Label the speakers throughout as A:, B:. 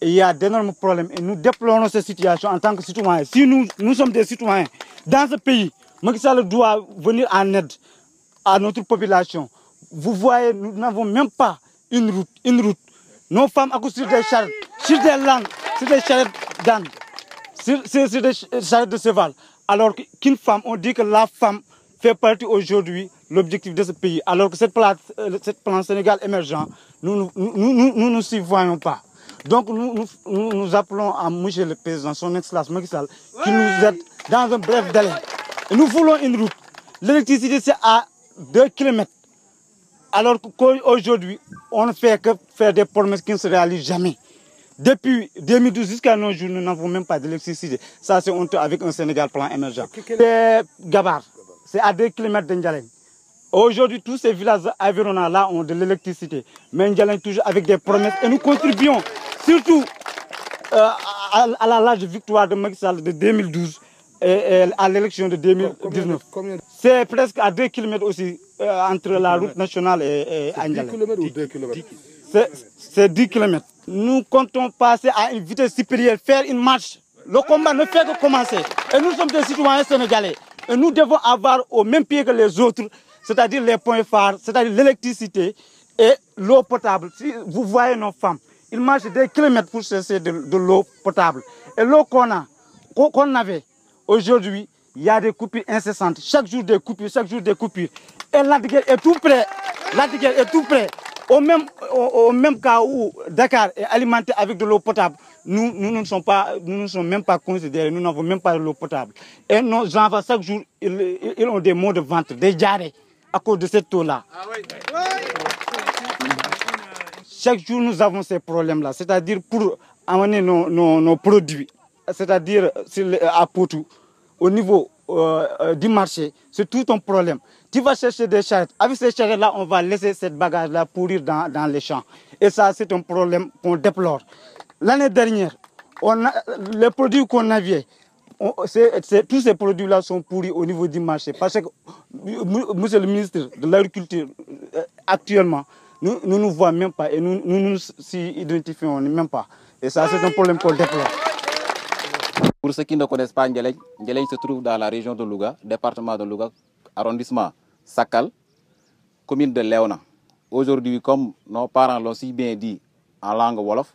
A: il y a d'énormes problèmes et nous déplorons cette situation en tant que citoyens. Si nous sommes des citoyens dans ce pays, Macky Sall doit venir en aide à notre population. Vous voyez, nous n'avons même pas une route. Nos femmes accouchent sur des charrettes, sur des landes, sur des charrettes d'âne, sur des charrettes de cheval. Alors qu'une femme, on dit que la femme fait partie aujourd'hui l'objectif de ce pays. Alors que cette plan Sénégal émergent, nous ne s'y voyons pas. Donc nous appelons à M. le Président, son Excellence Macky Sall, qui nous aide dans un bref délai. Et nous voulons une route. L'électricité, c'est à 2 km. Alors qu'aujourd'hui, on ne fait que faire des promesses qui ne se réalisent jamais. Depuis 2012 jusqu'à nos jours, nous n'avons même pas d'électricité. Ça, c'est honteux avec un Sénégal plan émergent. C'est Gabar. C'est à 2 km de N'Djaleng. Aujourd'hui, tous ces villages environnants-là ont de l'électricité. Mais N'Djaleng toujours avec des promesses. Et nous contribuons surtout à la large victoire de Macky Sall de 2012 et à l'élection de 2019. C'est presque à 2 km aussi entre la route nationale et N'Djaleng.
B: 10 km ou 2 km?
A: C'est 10 km. Nous comptons passer à une vitesse supérieure, faire une marche. Le combat ne fait que commencer. Et nous sommes des citoyens sénégalais. Et nous devons avoir au même pied que les autres, c'est-à-dire les points phares, c'est-à-dire l'électricité et l'eau potable. Si vous voyez nos femmes, ils marchent des kilomètres pour chercher de l'eau potable. Et l'eau qu'on avait, aujourd'hui, il y a des coupures incessantes. Chaque jour des coupures, chaque jour des coupures. Et Latiguer est tout près. Latiguer est tout près. Au même cas où Dakar est alimenté avec de l'eau potable, nous ne sommes même pas considérés, nous n'avons même pas de l'eau potable. Et nos enfants, chaque jour, ils ont des maux de ventre, des diarrhées à cause de cette eau-là. Chaque jour, nous avons ces problèmes-là. C'est-à-dire pour amener nos produits, c'est-à-dire à Potou, au niveau du marché, c'est tout un problème. Tu vas chercher des charrettes. Avec ces charrettes-là, on va laisser cette bagage-là pourrir dans les champs. Et ça, c'est un problème qu'on déplore. L'année dernière, les produits qu'on avait, tous ces produits-là sont pourris au niveau du marché. Parce que, monsieur le ministre de l'Agriculture, actuellement, nous ne nous voyons même pas et nous nous identifions même pas. Et ça, c'est un problème qu'on déplore.
C: Pour ceux qui ne connaissent pas N'Djaleng, N'Djaleng se trouve dans la région de Louga, département de Louga, arrondissement Sakal, commune de Léona. Aujourd'hui, comme nos parents l'ont si bien dit en langue wolof,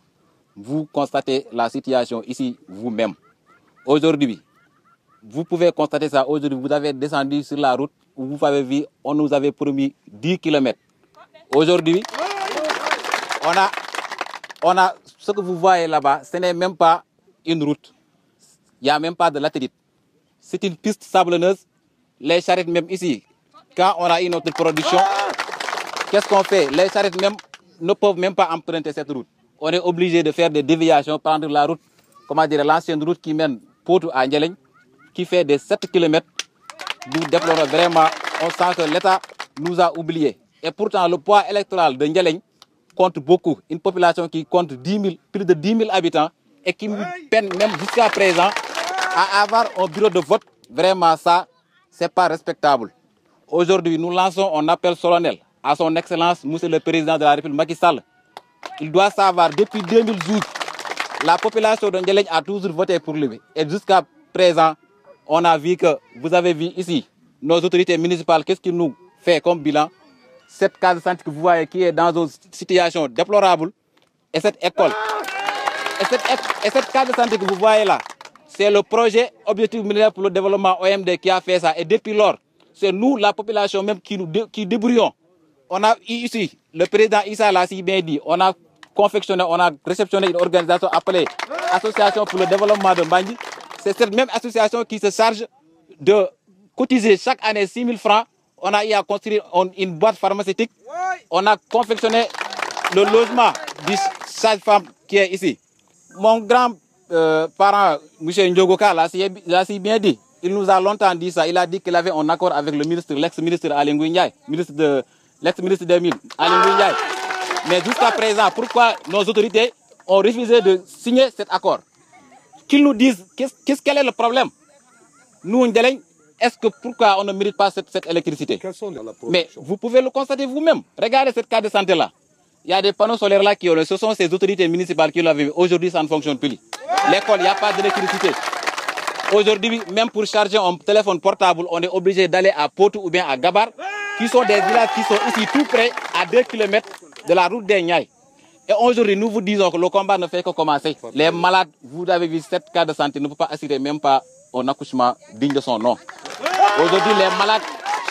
C: vous constatez la situation ici vous-même. Aujourd'hui, vous pouvez constater ça. Aujourd'hui, vous avez descendu sur la route où vous avez vu, on nous avait promis 10 km. Aujourd'hui, on a ce que vous voyez là-bas, ce n'est même pas une route. Il n'y a même pas de latérite. C'est une piste sablonneuse. Les charrettes même ici, quand on a eu notre production, qu'est-ce qu'on fait? Les charrettes même ne peuvent même pas emprunter cette route. On est obligé de faire des déviations, prendre la route, comment dire, l'ancienne route qui mène Potou à N'Djaleng, qui fait des 7 km. Nous déplorons vraiment, on sent que l'État nous a oubliés. Et pourtant, le poids électoral de N'Djaleng compte beaucoup. Une population qui compte plus de 10 000 habitants et qui peine même jusqu'à présent à avoir un bureau de vote. Vraiment, ça, ce n'est pas respectable. Aujourd'hui, nous lançons un appel solennel à son Excellence, Monsieur le Président de la République, Macky Sall. Il doit savoir, depuis 2012, la population de N'Djaleng a toujours voté pour lui. Et jusqu'à présent, on a vu que, vous avez vu ici, nos autorités municipales, qu'est-ce qu'ils nous font comme bilan? Cette case de santé que vous voyez qui est dans une situation déplorable, et cette école. Et cette case de santé que vous voyez là, c'est le projet Objectif millénaire pour le développement OMD qui a fait ça. Et depuis lors, c'est nous, la population même, qui débrouillons. On a ici, le président Issa l'a si bien dit, on a confectionné, on a réceptionné une organisation appelée Association pour le développement de Mbandji. C'est cette même association qui se charge de cotiser chaque année 6 000 francs. On a eu à construire une boîte pharmaceutique. On a confectionné le logement du sage-femme qui est ici. Mon grand parent, M. Ndjogoka, l'a si bien dit. Il nous a longtemps dit ça. Il a dit qu'il avait un accord avec le ministre, l'ex-ministre Aly Ngouille Ndiaye, l'ex-ministre des Mines, Aly Ngouille Ndiaye. Mais jusqu'à présent, pourquoi nos autorités ont refusé de signer cet accord? Qu'ils nous disent quel est le problème. Nous, N'Djaleng, pourquoi on ne mérite pas cette électricité? Mais vous pouvez le constater vous-même. Regardez cette carte de santé-là. il y a des panneaux solaires là qui ont, ce sont ces autorités municipales qui l'avaient mis. Aujourd'hui, ça ne fonctionne plus. L'école, il n'y a pas d'électricité. Aujourd'hui, même pour charger un téléphone portable, on est obligé d'aller à Potou ou bien à Gabar, qui sont des villages qui sont ici tout près, à 2 km de la route des Niayes. Et aujourd'hui, nous vous disons que le combat ne fait que commencer. Les malades, vous avez vu 7 cas de santé, ne peuvent pas assurer même pas un accouchement digne de son nom. Aujourd'hui, les malades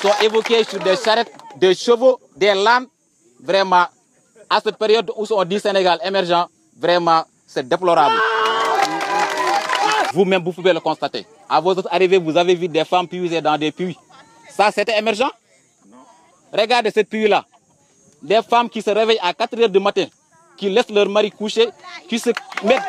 C: sont évoqués sur des charrettes, des chevaux, des lames. Vraiment, à cette période où on dit Sénégal émergent, vraiment, c'est déplorable. Vous-même, vous pouvez le constater. À votre arrivée, vous avez vu des femmes puiser dans des puits. Ça, c'était émergent? Regardez cette puits-là. Des femmes qui se réveillent à 4 h du matin, qui laissent leur mari coucher, qui se mettent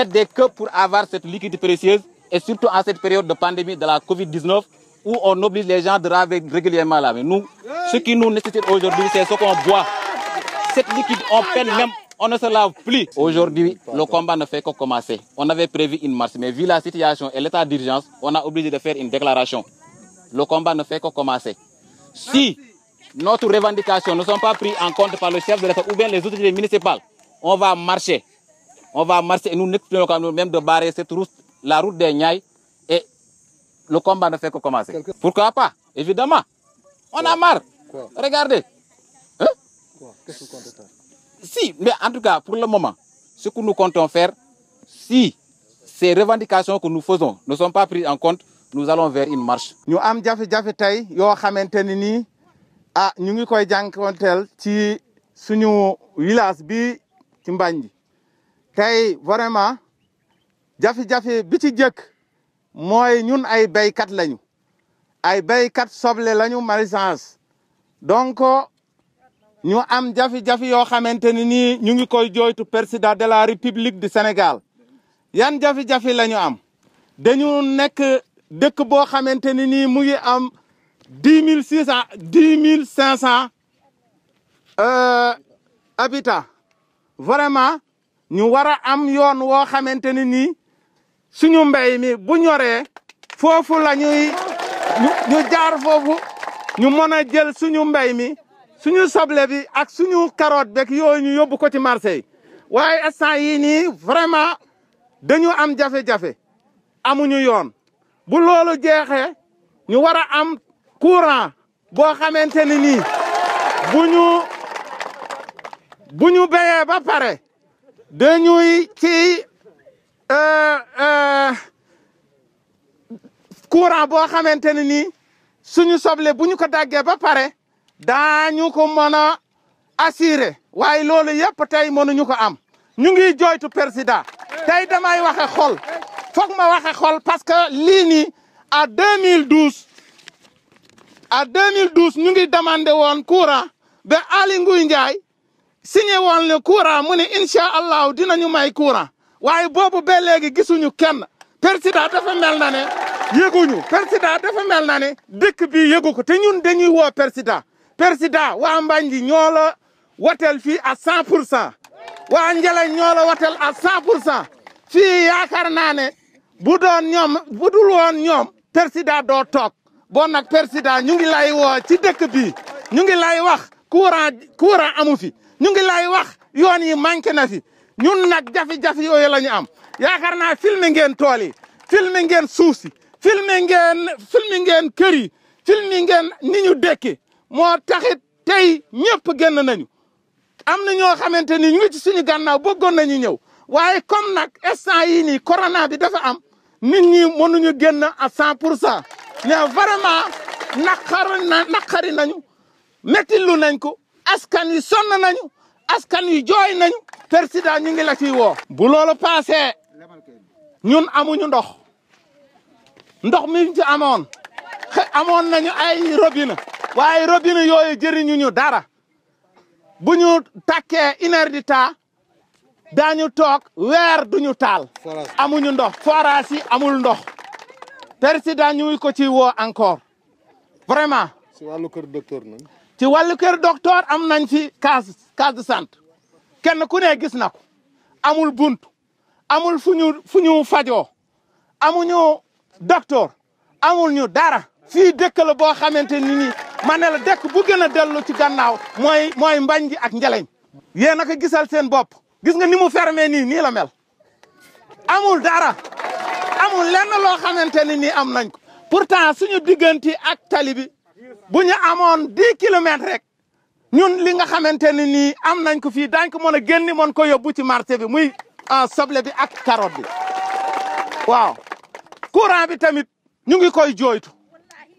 C: des queues pour avoir cette liquide précieuse, et surtout en cette période de pandémie de la Covid-19, où on oblige les gens de laver régulièrement là. Mais nous, ce qui nous nécessite aujourd'hui, c'est ce qu'on boit. Cette liquide, on peine même, on ne se lave plus. Aujourd'hui, le combat ne fait que commencer. On avait prévu une marche, mais vu la situation et l'état d'urgence, on a obligé de faire une déclaration. Le combat ne fait que commencer. Si notre revendication ne sont pas prises en compte par le chef de l'État ou bien les autorités municipales, on va marcher. On va marcher et nous n'expliquons même de barrer cette route, la route des Niayes, et le combat ne fait que commencer. Pourquoi pas? Évidemment. On a marre.
B: Quoi?
C: Regardez. Hein?
B: Qu'est-ce que vous comptez faire?
C: Si, mais en tout cas, pour le moment, ce que nous comptons faire, si ces revendications que nous faisons ne sont pas prises en compte, nous allons vers une marche.
D: Ñu am jafe-jafe tey yoo xamante ni nii ñu ngi koy jànkuwanteel ci suñu village bi ci Mbandji tey vraiment jafe-jafe bi ci jëkk mooy ñun ay béykat lañu ay béykat soble lañu maraîchage donc ñu am jafe-jafe yoo xamante ni nii ñu ngi koy jooytu président de la République du Sénégal yan jafe-jafe la ñu am dañu nekk dëkk boo xamante ni nii mu ngi am 10 500 habitants vraiment ñu war a am yoon woo xamante ni nii suñu mbéy mi bu ñoree foofu la ñuy ñu jaar foofu ñu mën a jël suñu mbéy mi suñu soble bi ak suñu carotte beeg yooyu ñu yóbbu ko ci marché yi waaye instant yii nii vraiment dañu am jafe-jafe amuñu yoon bu loolu jeexee ñu war a am courant boo xamante ni nii bu ñu béyee ba pare dañuy ci courant boo xamante ni nii suñu soble bu ñu ko daggee ba pare daañu ko mën a assurer waaye loolu yëpp tey mënuñu ko am ñu ngi jooytu président tey damay waxe xol foog ma waxe xol parce que lii nii à 2012 ñu ngi demandé woon courant ba Aly Ngouille Ndiaye signé woon ne courant mu ne incha allahu dinañu may courant waaye boobu ba léegi gisuñu kenn président dafa mel na ne yëguñu président dafa mel na ne dëkk bi yëgu ko te ñun dañuy woo président waa Mbandji ñoo la wotel fii à 100% waa Njalañ ñoo la wotel à 100% fii yaakaar naa ne bu dul woon ñoom président doo toog bon nag président ñu ngi lay woo ci dëkk bi ñu ngi lay wax courant amu fi ñu ngi lay wax yoon yi manqué na fi ñun nag jafe-jafe yooyu la ñu am yaakaar naa filmé ngeen tool yi filmé ngeen suuf si filmé ngeen kër yi filmé ngeen ni ñu dëkke moo taxit tey ñëpp génn nañu am na ñoo xamante ni ñu ngi ci suñu gànnaaw bëggoon nañu ñëw waaye comme nag instant yii nii corona bi dafa am nit ñi mënuñu génn à 100% mais vraiment naqari nañu méttilu nañ ko askan wi sonn nañu askan wi jooy nañu président ñu ngi la ciy woo. bu loolu passé ñun amuñu ndox mi ci amoon nañu ay robinet waaye robinet yooyu jëriñuñu dara bu ñu takkee 1 heure du temps daañu toog weer duñu taal. amuñu ndox forage yi amul ndox président ñu ngi ko ci woo encore vraiment.
B: ci wàllu kër docteur nag.
D: ci wàllu kër docteur am nañ fi case de santé kenn ku ne gis na ko amul bunt amul fu ñu fajoo amuñu docteur amul ñu dara fii dëkk la boo xamante ni ma ne la dëkk bu gën a dellu ci gannaaw mooy Mbanji ak Njeleñ. yéen a ko gisal seen bopp gis nga ni mu fermé nii la mel amul dara amul lenn loo xamante ni nii am nañ ko pourtant suñu diggante ak tali bi bu ñu amoon 10 kilomètres rek ñun li nga xamante ni nii am nañ ko fii daañ ko mën a génni mën ko yóbbu ci marché bi muy soble bi ak carotte bi waaw courant bi tamit ñu ngi koy jooytu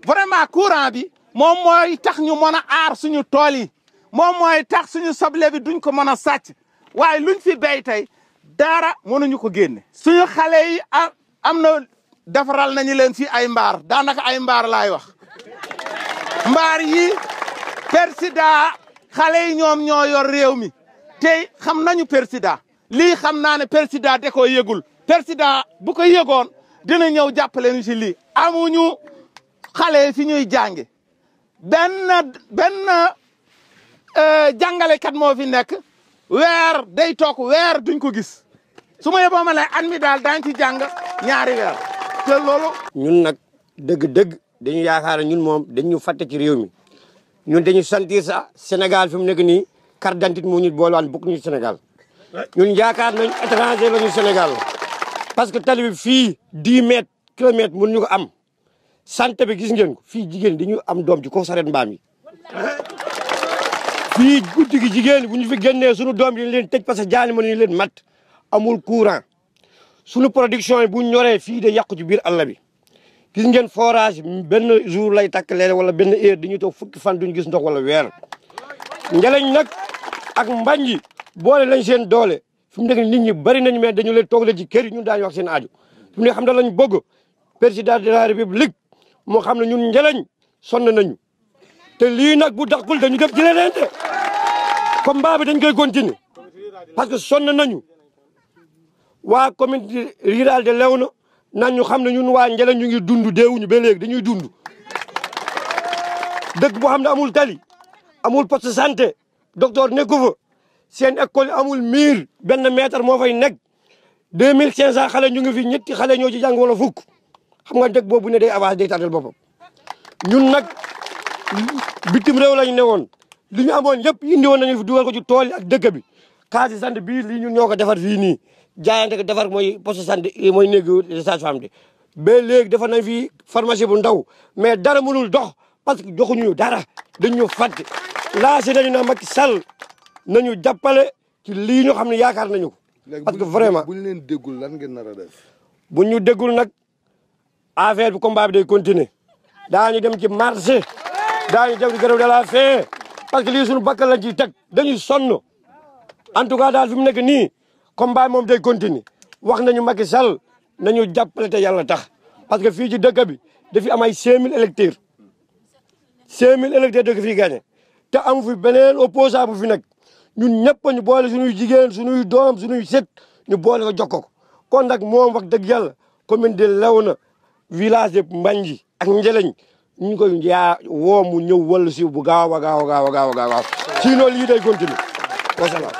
D: vraiment courant bi moom mooy tax ñu mën a aar suñu tool yi moom mooy tax suñu soble bi duñ ko mën a sàcc waaye luñ fi béy tey dara mënuñu ko génne suñu xale yi am na defaral nañu leen fi ay mbaar daanaka ay mbaar laay wax mbaar yi président xale yi ñoom ñoo yor réew mi tey xam nañu président lii xam naa ne président da koo yëgul président bu ko yëgoon dina ñëw jàppale ñu si lii amuñu xale fi ñuy jànge benn jàngalekat moo fi nekk weer day toog weer duñ ko gis su ma yeboo ma lay at mi daal daañ ci jàng ñaari weer te loolu
E: ñun nag dëgg-dëgg dañu yaakaar ñun moom dañu fàtte ci réew mi ñun dañu sentir sa Sénégal fi mu nekk nii carte d'identité moo ñu boolewaan bokk ñu Sénégal ñun yaakaar nañ étranger la ñu Sénégal parce que tali bi fii 10 mètres kilomètres mën ñu ko am santé bi gis ngeen ko fii jigéen dañu am doom ci kaw saret mbaam yi fii guddi gi jigéen bu ñu fi génnee suñu doom yi leen tëj parce que jaani mën ñu leen mat amul courant suñu production yi bu ñoree fii de yàqu ci biir àll bi gis ngeen forage benn jour lay takk leen wala benn heure dañuy toog fukki fan duñu gis ndox wala weer Njeleñ nag ak Mbanji boole lañ seen doole fi mu nekk nit ñi bari nañu mais dañu leen toog la ci kër yi ñun daañu wax seen aajo fi mu ne xam da lañ bëgg président de la république moo xam ne ñun Njeleñ sonn nañu te lii nag bu dàqul dañu def ci leneen de combat bi dañ koy continuer parce que sonn nañu waa commune rurale de Léona nan ñu xam ne ñun waa Njeleñ ñu ngi dund deewuñu ba léegi dañuy dund dëkk boo xam ne amul tali amul poste santé docteur nekku fa seen école amul miir benn mètre moo fay nekk 2500 xale ñu ngi fi ñetti xale ñoo ci jàng wala fukk xam nga dëkk boobu ne day avancé day tardel boppam ñun nag bitim réew lañu ne woon li ñu amoon yëpp indi woon nañu fi dugal ko ci tool yi ak dëkk bi case santé bii lii ñun ñoo ko defar fii nii jaayante ko defar mooy poste santé mooy néegu sage-femme de ba léegi defar nañ fi pharmacie bu ndaw mais dara mënul dox parce que joxuñu dara dañu fàtte lancé nañu na Macky Sall nañu jàppale ci lii ñu xam ne yaakaar nañu ko parce que vraiment
B: bu ñu leen déggul lan ngeen nar a def
E: bu ñu déggul nag affaire bi combat bi day continuer daañu dem ci marché daañu def di grève de la faim parce que lii suñu bakkan lañ ciy teg dañuy sonn en tout cas daal fi mu nekk nii combat moom day continuer wax nañu Macky Sall nañu jàppale te yàlla tax parce que fii ci dëkk bi dafi am ay 5000 électeurs 5000 électeurs dëkk fii gagné te amu fi beneen opposant bu fi nekk ñun ñëpp ñu boole suñuy jigéen suñuy doom suñuy set ñu boole ko jox ko kon nag moom wax dëgg yàlla commune de Léona village de Mbanji ak Njeleñ ñu koy woo mu ñëw wàllu si bu gaaw a gaaw a gaaw a gaaw a gaaw sinon lii day continuer wasalaam